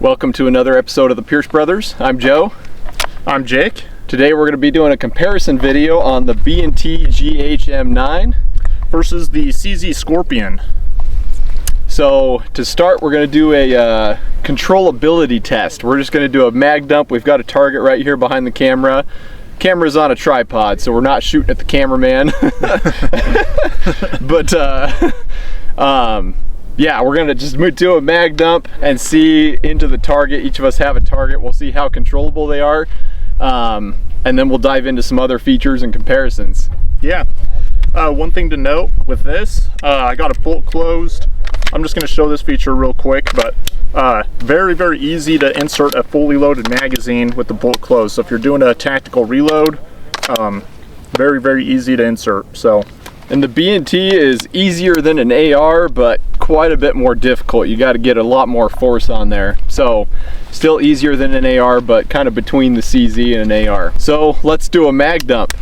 Welcome to another episode of the Pierce Brothers. I'm Joe. I'm Jake. Today we're going to be doing a comparison video on the B&T GHM9 versus the CZ Scorpion. So to start, we're going to do a controllability test. We're just going to do a mag dump. We've got a target right here behind the camera. Camera's on a tripod, so we're not shooting at the cameraman. But yeah, we're gonna just do a mag dump and see into the target. Each of us have a target. We'll see how controllable they are, and then we'll dive into some other features and comparisons. Yeah. One thing to note with this, I got it bolt closed. I'm just going to show this feature real quick, but very easy to insert a fully loaded magazine with the bolt closed. So if you're doing a tactical reload, very easy to insert. So. And the B&T is easier than an AR, but quite a bit more difficult. You got to get a lot more force on there. So still easier than an AR, but kind of between the CZ and an AR. So let's do a mag dump.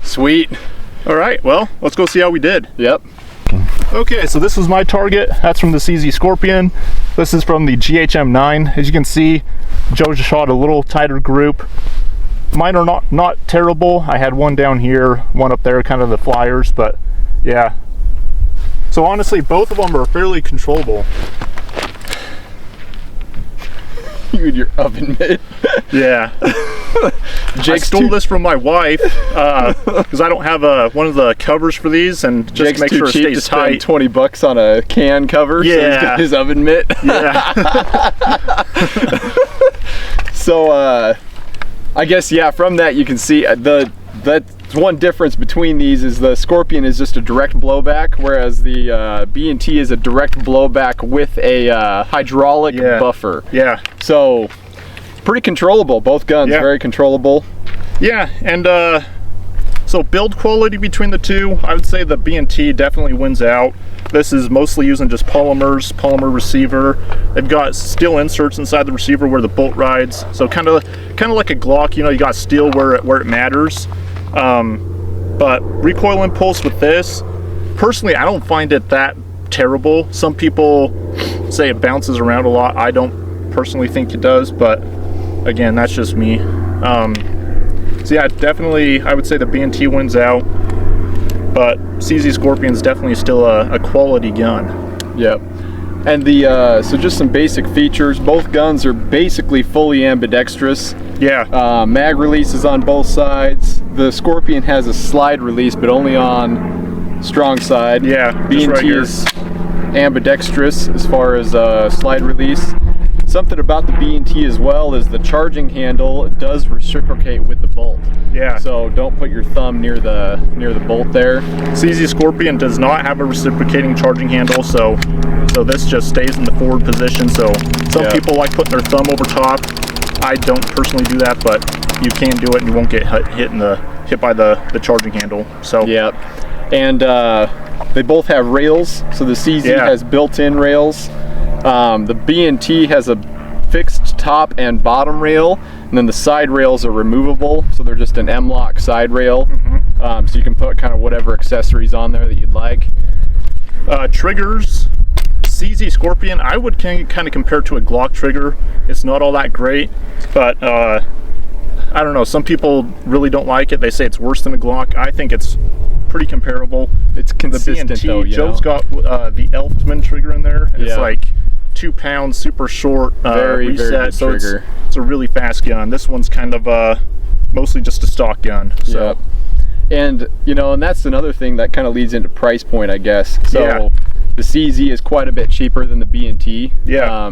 Sweet. All right, well, let's go see how we did. Yep. Okay, so this was my target. That's from the CZ Scorpion. This is from the GHM9. As you can see, Joe just shot a little tighter group. Mine are not terrible. I had one down here, one up there, kind of the flyers, but yeah. So honestly, both of them are fairly controllable. You and your oven mitt. Yeah. I stole this from my wife because I don't have one of the covers for these, and just Jake's make sure it stays to spend tight. 20 bucks on a can cover. Yeah. So he's got his oven mitt. Yeah. So I guess, yeah, from that you can see that's one difference between these is the Scorpion is just a direct blowback, whereas the B&T is a direct blowback with a hydraulic buffer. Yeah. So pretty controllable. Both guns very controllable. Yeah, and so build quality between the two, I would say the B&T definitely wins out. This is mostly using just polymer receiver. They've got steel inserts inside the receiver where the bolt rides, so kind of like a Glock. You know, you got steel where it matters. But recoil impulse with this, personally, I don't find it that terrible. Some people say it bounces around a lot. I don't personally think it does, but again, that's just me. So yeah, definitely, I would say the B&T wins out, but CZ Scorpion is definitely still a quality gun. Yep. And the so just some basic features. Both guns are basically fully ambidextrous. Yeah. Mag release is on both sides. The Scorpion has a slide release, but only on strong side. Yeah. B&T is ambidextrous as far as slide release. Something about the B&T as well is the charging handle does reciprocate with the bolt. Yeah. So don't put your thumb near the bolt there. CZ Scorpion does not have a reciprocating charging handle, so this just stays in the forward position. So some people like putting their thumb over top. I don't personally do that, but you can do it and you won't get hit by the charging handle. So yep. And they both have rails. So the CZ has built-in rails. The B&T has a fixed top and bottom rail, and then the side rails are removable, so they're just an M-lock side rail. So you can put kind of whatever accessories on there that you'd like. Triggers, CZ Scorpion, I would kind of compare to a Glock trigger. It's not all that great, but I don't know, some people really don't like it. They say it's worse than a Glock. I think it's pretty comparable. It's consistent, the B&T, though, Joe's got the Elftman trigger in there, and it's like 2 pounds, super short, very reset, so trigger. It's a really fast gun. This one's kind of mostly just a stock gun. So. Yep. And you know, and that's another thing that kind of leads into price point, I guess. So the CZ is quite a bit cheaper than the B&T. Yeah.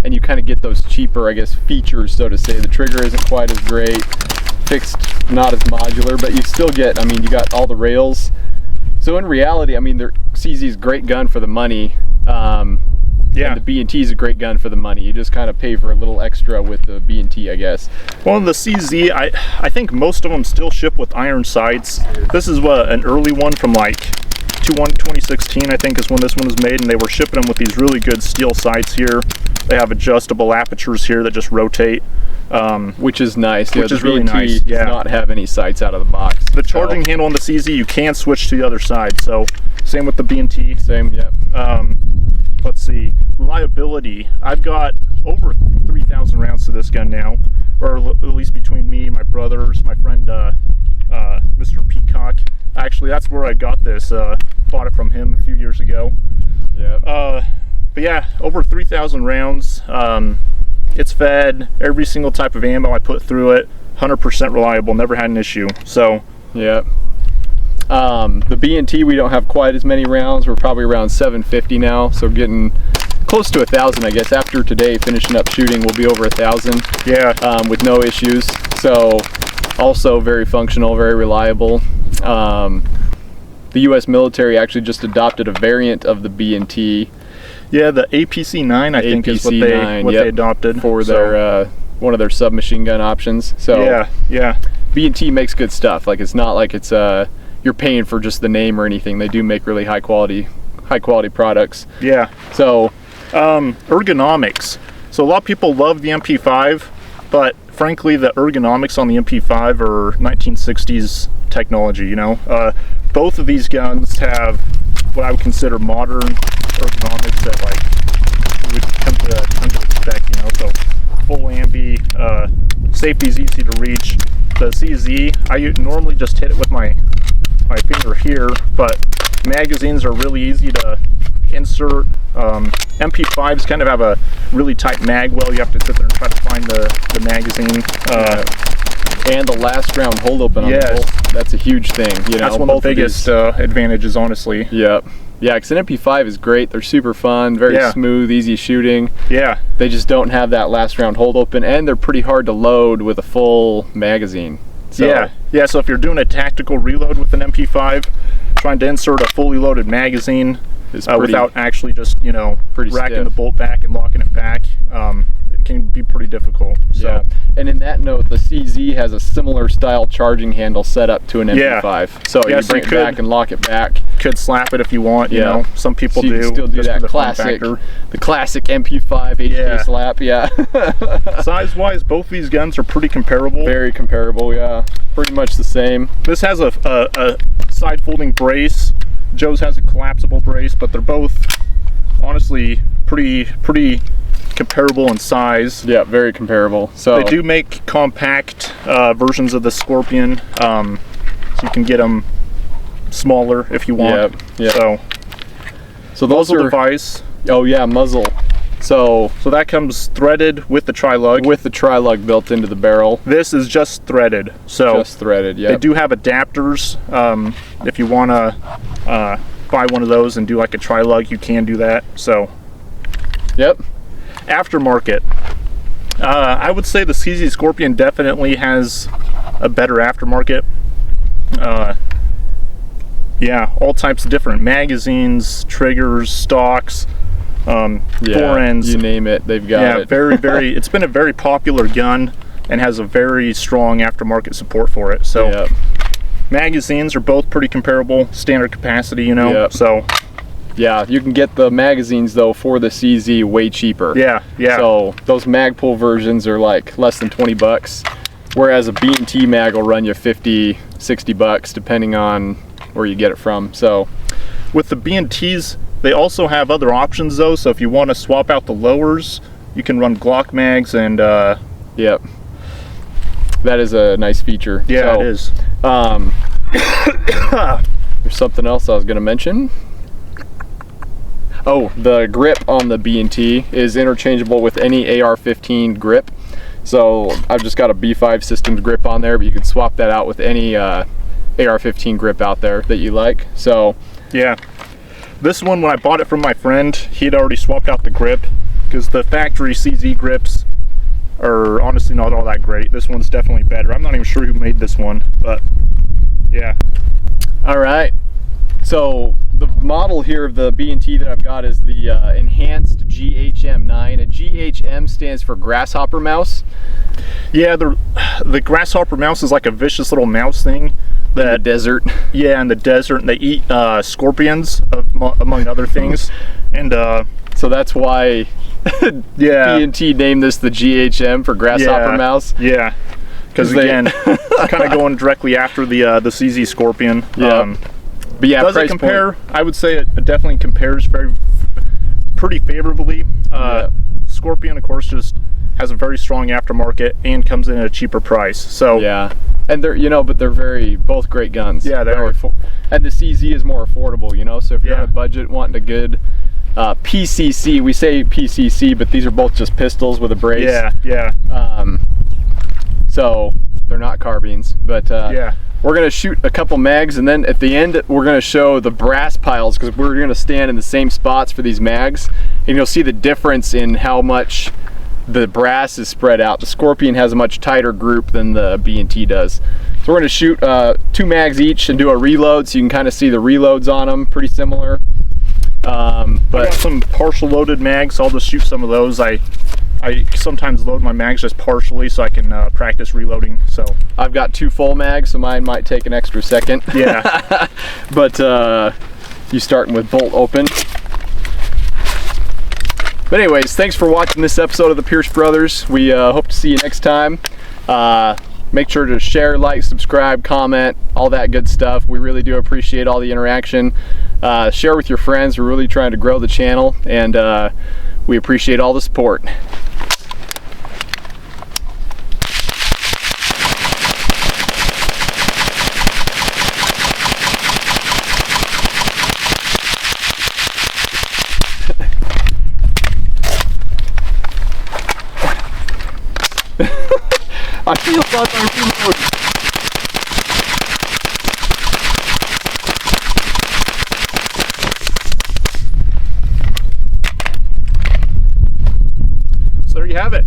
And you kind of get those cheaper, I guess, features, so to say. The trigger isn't quite as great, fixed, not as modular, but you still get, I mean, you got all the rails. So in reality, I mean, the CZ is a great gun for the money. And the B&T is a great gun for the money. You just kind of pay for a little extra with the B&T, I guess. Well, the CZ, I think most of them still ship with iron sights. This is an early one from like 2016, I think, is when this one was made, and they were shipping them with these really good steel sights here. They have adjustable apertures here that just rotate. which is nice. Which the is really B&T nice. Yeah. does not have any sights out of the box. The charging handle on the CZ, you can switch to the other side. So same with the B&T. Same, yeah. Let's see, reliability. I've got over 3,000 rounds to this gun now, or at least between me, my brothers, my friend Mr. Peacock. Actually, that's where I got this. Bought it from him a few years ago. Yeah. But yeah, over 3,000 rounds. It's fed every single type of ammo I put through it. 100% reliable. Never had an issue. So yeah. The B&T, we don't have quite as many rounds. We're probably around 750 now, so getting close to 1,000, I guess. After today, finishing up shooting, we'll be over 1,000. Yeah. With no issues. So also very functional, very reliable. The U.S. military actually just adopted a variant of the B&T. Yeah, the APC-9, I think, is what they adopted for their one of their submachine gun options. So yeah. B&T makes good stuff. Like, it's not like it's you're paying for just the name or anything. They do make really high quality products. Yeah. So ergonomics. So a lot of people love the MP5, but frankly, the ergonomics on the MP5 are 1960s technology. You know, both of these guns have what I would consider modern ergonomics that like you would come to expect. You know, so full ambi, safety's easy to reach. The CZ, I normally just hit it with my finger here, but magazines are really easy to insert. MP5s kind of have a really tight mag well. You have to sit there and try to find the magazine. And the last round hold open on the bolt, that's a huge thing. You know, that's one of the biggest advantages, honestly. Yep. Yeah, because an MP5 is great. They're super fun, very smooth, easy shooting. Yeah. They just don't have that last round hold open, and they're pretty hard to load with a full magazine. So, yeah. So if you're doing a tactical reload with an MP5, trying to insert a fully loaded magazine without actually just racking the bolt back and locking it back, it can be pretty difficult. So. Yeah. And in that note, the CZ has a similar style charging handle set up to an MP5. So you bring it back and lock it back. Could slap it if you want. You know, some people so you do. Can still do that classic, the classic MP5 HK slap. Yeah. Size-wise, both these guns are pretty comparable. Very comparable. Yeah. Pretty much the same. This has a side-folding brace. Joe's has a collapsible brace, but they're both honestly pretty comparable in size. Yeah, very comparable. So they do make compact versions of the Scorpion, so you can get them smaller if you want. Yeah. So those muzzle device. Oh yeah, muzzle. So that comes threaded with the tri-lug. With the tri-lug built into the barrel. This is just threaded. So just threaded. Yeah. They do have adapters. If you want to buy one of those and do like a tri-lug, you can do that. So. Yep. Aftermarket. I would say the CZ Scorpion definitely has a better aftermarket. Yeah, all types of different magazines, triggers, stocks, fore ends. You name it, they've got it. very. It's been a very popular gun and has a very strong aftermarket support for it. So magazines are both pretty comparable, standard capacity, you know. So. Yeah, you can get the magazines though for the CZ way cheaper. Yeah. So those Magpul versions are like less than 20 bucks, whereas a B&T mag will run you 50, 60 bucks depending on where you get it from. So with the B&Ts, they also have other options though. So if you want to swap out the lowers, you can run Glock mags and yep. That is a nice feature. Yeah, it is. There's something else I was going to mention. Oh, the grip on the B&T is interchangeable with any AR-15 grip. So I've just got a B5 Systems grip on there, but you can swap that out with any AR-15 grip out there that you like. So yeah, this one, when I bought it from my friend, he'd already swapped out the grip because the factory CZ grips are honestly not all that great. This one's definitely better. I'm not even sure who made this one, but yeah. All right. So the model here of the B&T that I've got is the enhanced GHM9. A GHM stands for grasshopper mouse. Yeah, the grasshopper mouse is like a vicious little mouse thing. In the desert. Yeah, in the desert, and they eat scorpions, among other things. And it's So that's why Yeah. B&T named this the GHM for grasshopper mouse. Yeah. Because again, kind of going directly after the CZ Scorpion. Yeah. But yeah, does it compare? I would say it definitely compares pretty favorably. Scorpion, of course, just has a very strong aftermarket and comes in at a cheaper price. So yeah, and they're but they're both great guns. Yeah, they are. And the CZ is more affordable. So if you're on a budget wanting a good PCC, we say PCC, but these are both just pistols with a brace. Yeah. So they're not carbines, but yeah. We're gonna shoot a couple mags, and then at the end we're gonna show the brass piles, because we're gonna stand in the same spots for these mags, and you'll see the difference in how much the brass is spread out. The Scorpion has a much tighter group than the B&T does. So we're gonna shoot 2 mags each and do a reload, so you can kind of see the reloads on them, pretty similar. But I got some partial loaded mags, so I'll just shoot some of those. I sometimes load my mags just partially so I can practice reloading. So I've got 2 full mags, so mine might take an extra second. Yeah. But you starting with bolt open. But anyways, thanks for watching this episode of the Pierce Brothers. We hope to see you next time. Make sure to share, like, subscribe, comment, all that good stuff. We really do appreciate all the interaction. Share with your friends. We're really trying to grow the channel, and we appreciate all the support. I feel like I'm reloading. So there you have it.